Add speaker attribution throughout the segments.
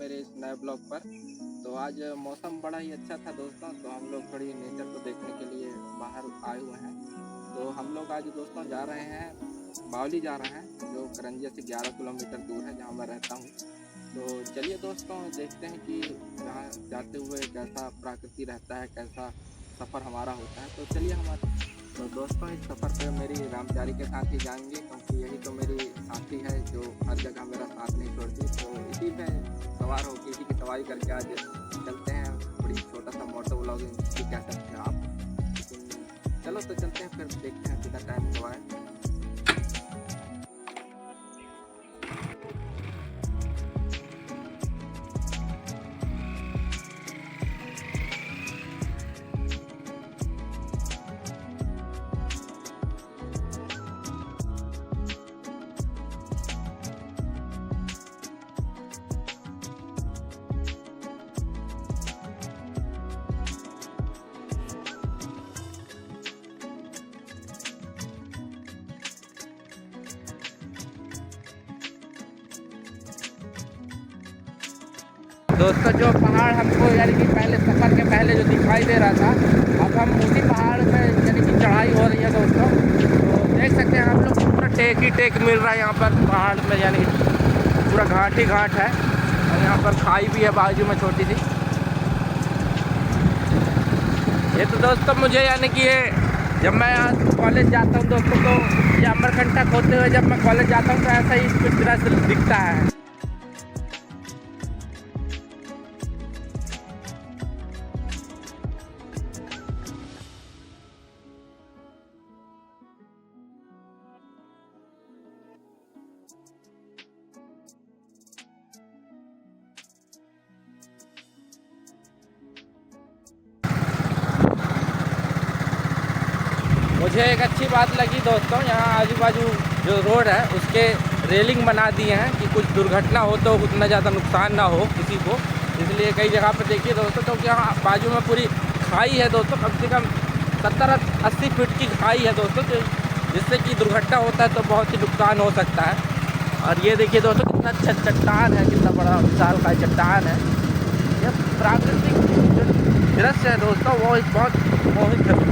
Speaker 1: मेरे इस नए ब्लॉग पर। तो आज मौसम बड़ा ही अच्छा था दोस्तों, तो हम लोग थोड़ी नेचर को देखने के लिए बाहर आए हुए हैं। तो हम लोग आज दोस्तों जा रहे हैं, बावली जा रहे हैं, जो करंजिया से 11 किलोमीटर दूर है जहाँ मैं रहता हूँ। तो चलिए दोस्तों देखते हैं कि यहाँ जाते हुए कैसा प्रकृति रहता है, कैसा सफ़र हमारा होता है। तो चलिए हमारे तो दोस्तों इस सफ़र पे मेरी रामचारी के साथ ही जाएंगे, क्योंकि यही तो मेरी साथी है जो हर जगह मेरा साथ नहीं छोड़ती। तो इसी में सवार होकर इसी की सवारी करके आज चलते हैं। बड़ी छोटा सा मोटो व्लॉगिंग भी कह सकते हैं आप, लेकिन चलो तो चलते हैं, फिर देखते हैं कितना टाइम हुआ है। दोस्तों जो पहाड़ हमको यानी कि पहले सफ़र के पहले जो दिखाई दे रहा था, अब हम उसी पहाड़ में यानी कि चढ़ाई हो रही है दोस्तों। तो देख सकते हैं हम लोग पूरा टेक ही टेक मिल रहा है यहाँ पर पहाड़ में, यानी पूरा घाट ही घाट है। और यहाँ पर खाई भी है बाजू में छोटी सी। ये तो दोस्तों मुझे यानी कि ये जब मैं यहाँ कॉलेज जाता हूँ दोस्तों, तो ये अमरकंटक होते हुए जब मैं कॉलेज जाता हूँ तो ऐसा ही कुछ दृश्य दिखता है। मुझे एक अच्छी बात लगी दोस्तों, यहाँ आजू बाजू जो रोड है उसके रेलिंग बना दिए हैं कि कुछ दुर्घटना हो तो उतना ज़्यादा नुकसान ना हो किसी को। इसलिए कई जगह पर देखिए दोस्तों, क्योंकि यहाँ बाजू में पूरी खाई है दोस्तों, कम से कम 70-80 फीट की खाई है दोस्तों, तो जिससे कि दुर्घटना होता है तो बहुत ही नुकसान हो सकता है। और ये देखिए दोस्तों कितना अच्छा चट्टान है, कितना बड़ा विशाल का चट्टान है। यह प्राकृतिक जो दृश्य है दोस्तों वो एक बहुत मोहित है।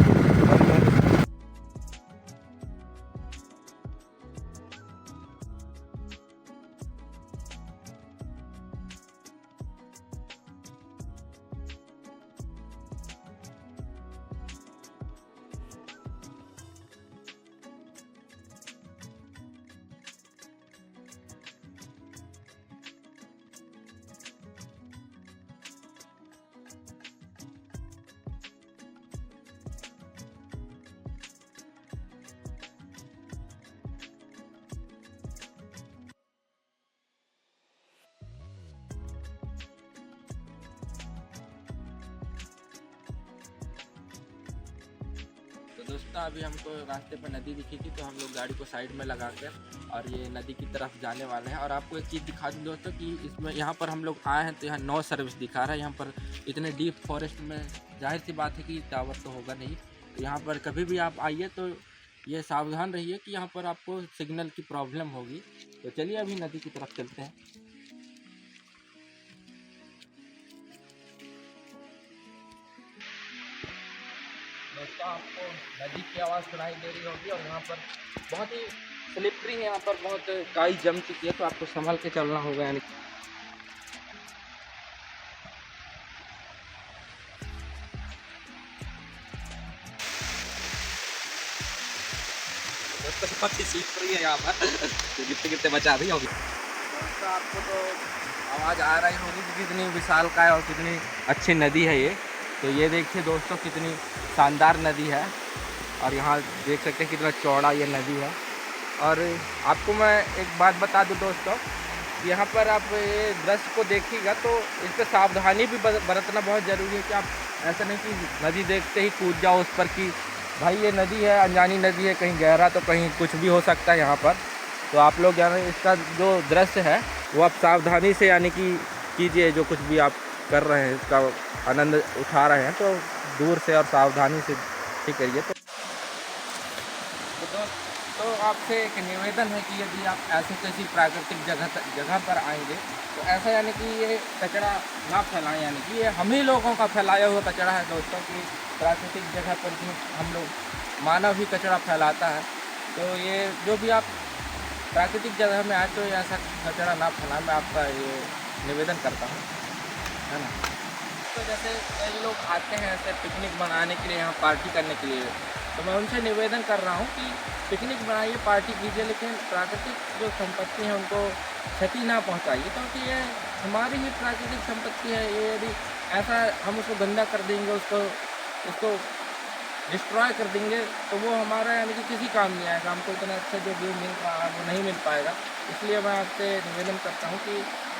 Speaker 1: तो दोस्तों अभी हमको रास्ते पर नदी दिखी थी, तो हम लोग गाड़ी को साइड में लगा कर और ये नदी की तरफ जाने वाले हैं। और आपको एक चीज़ दिखा दूँ दोस्तों कि इसमें यहाँ पर हम लोग आए हैं तो यहाँ नो सर्विस दिखा रहा है। यहाँ पर इतने डीप फॉरेस्ट में जाहिर सी बात है कि टावर तो होगा नहीं। तो यहाँ पर कभी भी आप आइए तो ये सावधान रहिए कि यहाँ पर आपको सिग्नल की प्रॉब्लम होगी। तो चलिए अभी नदी की तरफ चलते हैं। दोस्तों आपको नदी की आवाज़ सुनाई दे रही होगी, और यहाँ पर बहुत ही स्लिपरी है, यहाँ पर बहुत काई जम चुकी है, तो आपको संभल के चलना होगा। यानी दोस्तों बहुत ही स्लिपरी है यहाँ पर तो गिरते गिरते बचा रही होगी। दोस्तों आपको तो आवाज़ आ रही होगी कि कितनी विशालकाय और कितनी अच्छी नदी है ये। तो ये देखिए दोस्तों कितनी शानदार नदी है, और यहाँ देख सकते हैं कितना चौड़ा ये नदी है। और आपको मैं एक बात बता दूं दोस्तों, यहाँ पर आप ये दृश्य को देखिएगा तो इस पर सावधानी भी बरतना बहुत ज़रूरी है कि आप ऐसा नहीं कि नदी देखते ही कूद जाओ उस पर कि भाई ये नदी है, अनजानी नदी है, कहीं गहरा तो कहीं कुछ भी हो सकता है यहाँ पर। तो आप लोग यानी इसका जो दृश्य है वो आप सावधानी से यानी कि कीजिए, जो कुछ भी आप कर रहे हैं इसका आनंद उठा रहे हैं तो दूर से और सावधानी से ठीक करिए। तो तो आपसे एक निवेदन है कि यदि आप ऐसी किसी प्राकृतिक जगह पर आएंगे तो ऐसा यानी कि ये कचरा ना फैलाएं, यानी कि ये हम ही लोगों का फैलाया हुआ कचरा है दोस्तों कि प्राकृतिक जगह पर भी हम लोग मानव ही कचरा फैलाता है। तो ये जो भी आप प्राकृतिक जगह में आए तो ऐसा कचरा ना फैलाएं, मैं आपका ये निवेदन करता हूँ, है ना। तो जैसे कई लोग आते हैं ऐसे पिकनिक मनाने के लिए, यहाँ पार्टी करने के लिए, तो मैं उनसे निवेदन कर रहा हूँ कि पिकनिक बनाइए, पार्टी कीजिए, लेकिन प्राकृतिक जो संपत्ति है उनको क्षति ना पहुँचाइए, क्योंकि ये हमारी ही प्राकृतिक संपत्ति है। ये यदि ऐसा हम उसको गंदा कर देंगे, उसको डिस्ट्रॉय कर देंगे तो वो हमारा यानी कि किसी काम नहीं आएगा, हमको इतना अच्छा जो व्यू मिल रहा है वो नहीं मिल पाएगा। इसलिए मैं आपसे निवेदन करता हूँ कि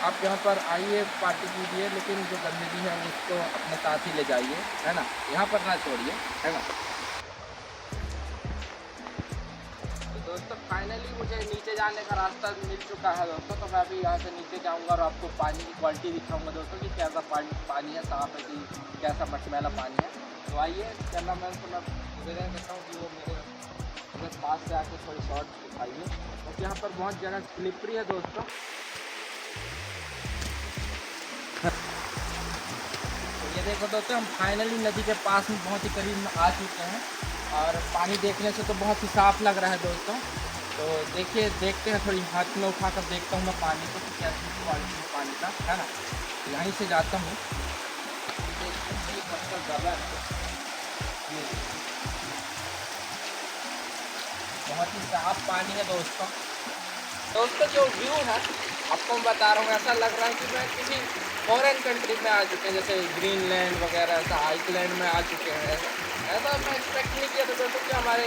Speaker 1: आप यहाँ पर आइए, पार्टी कीजिए, लेकिन जो गंदगी है उसको अपने साथ ही ले जाइए, है ना, यहाँ पर ना छोड़िए, है ना। दोस्तों फाइनली मुझे नीचे जाने का रास्ता मिल चुका है दोस्तों, तो मैं अभी यहाँ से नीचे जाऊँगा और आपको पानी की क्वालिटी दिखाऊंगा दोस्तों कि कैसा पानी है, साफ है कि कैसा मटमैला पानी है। तो आइए, कैमरा मैन को मैं निवेदन करता हूँ कि वो मेरे पास से आके थोड़ी शॉर्ट दिखाइए, क्योंकि यहाँ पर बहुत ज़्यादा स्लिपरी है दोस्तों। तो ये देखो दोस्तों, हम फाइनली नदी के पास में बहुत ही करीब में आ चुके हैं और पानी देखने से तो बहुत ही साफ़ लग रहा है दोस्तों। तो देखिए, देखते हैं, थोड़ी हाथ में उठा कर देखता हूँ मैं पानी को कि कैसी क्वालिटी है पानी का, है ना। यहीं से जाता हूँ, बहुत ही साफ पानी है दोस्तों। जो व्यू है आपको मैं बता रहा हूँ, ऐसा लग रहा है कि मैं किसी फॉरेन कंट्री में आ चुके हैं, जैसे ग्रीनलैंड वगैरह, ऐसा आइसलैंड में आ चुके हैं। ऐसा मैं एक्सपेक्ट नहीं किया था दोस्तों कि हमारे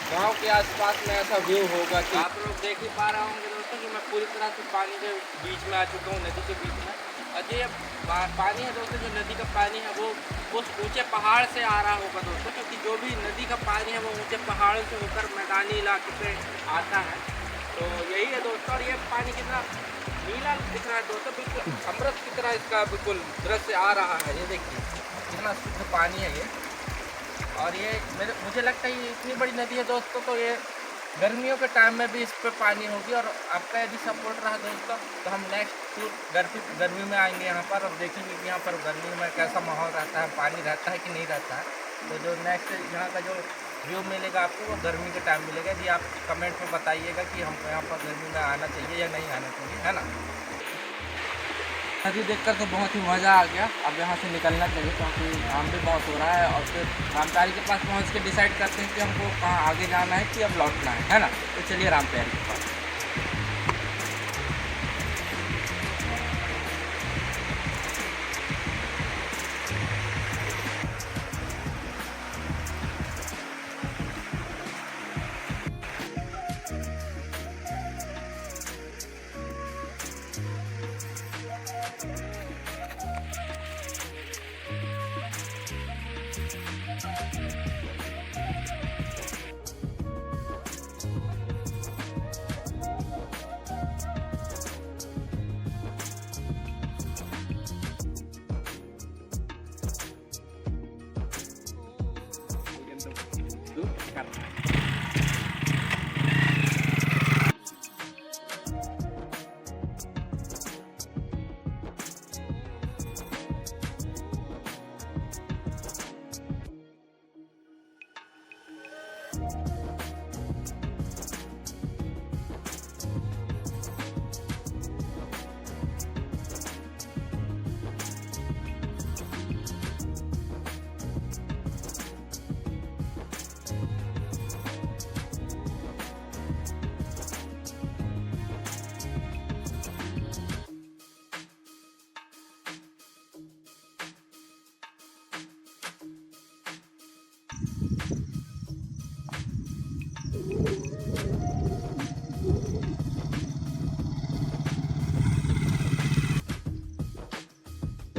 Speaker 1: गांव के आसपास में ऐसा व्यू होगा। कि आप लोग देख ही पा रहे होंगे दोस्तों कि मैं पूरी तरह से पानी के बीच में आ चुका हूँ, नदी के बीच में। और ये पानी है दोस्तों, जो नदी का पानी है वो उस ऊंचे पहाड़ से आ रहा होगा दोस्तों, क्योंकि जो भी नदी का पानी है वो ऊंचे पहाड़ों से होकर मैदानी इलाके पे आता है। तो यही है दोस्तों, और ये पानी कितना नीला दिख रहा है दोस्तों, बिल्कुल अमृत की तरह इसका बिल्कुल दृश्य आ रहा है। ये देखिए कितना शुद्ध पानी है ये। और ये मुझे लगता है ये इतनी बड़ी नदी है दोस्तों, तो ये गर्मियों के टाइम में भी इस पर पानी होगी। और आपका यदि सपोर्ट रहा दोस्तों तो हम नेक्स्ट गर्मी में आएंगे यहाँ पर और देखेंगे कि यहाँ पर गर्मी में कैसा माहौल रहता है, पानी रहता है कि नहीं रहता है। तो जो नेक्स्ट यहाँ का जो व्यू मिलेगा आपको वो गर्मी के टाइम मिलेगा। जी आप कमेंट में बताइएगा कि हमको यहाँ पर गर्मी में आना चाहिए या नहीं आना चाहिए, है ना। नदी देखकर तो बहुत ही मज़ा आ गया। अब यहाँ से निकलना चाहिए क्योंकि काम भी बहुत हो रहा है, और फिर रामप्यारी के पास पहुँच के डिसाइड करते हैं कि हमको कहाँ आगे जाना है कि अब लौटना है ना। तो चलिए रामप्यारी के पास।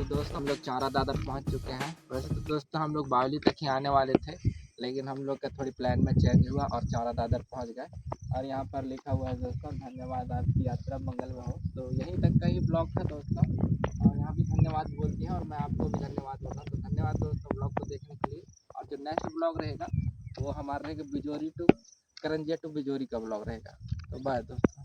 Speaker 1: दोस्तों हम लोग चारा दादर पहुंच चुके हैं। वैसे तो दोस्तों हम लोग बावली तक ही आने वाले थे, लेकिन हम लोग का थोड़ी प्लान में चेंज हुआ और चारा दादर पहुंच गए। और यहाँ पर लिखा हुआ है दोस्तों, धन्यवाद, आपकी यात्रा मंगल में हो। तो यहीं तक का ही ब्लॉग था दोस्तों, और यहाँ भी धन्यवाद बोलती हैं और मैं आपको भी धन्यवाद बोल रहा हूँ। तो धन्यवाद दोस्तों ब्लॉग को देखने के लिए। और जो नेक्स्ट ब्लॉग रहेगा वो हमारा रहेगा बिजोरी टू करंजिया टू बिजोरी का ब्लॉग रहेगा। तो बाय दोस्तों।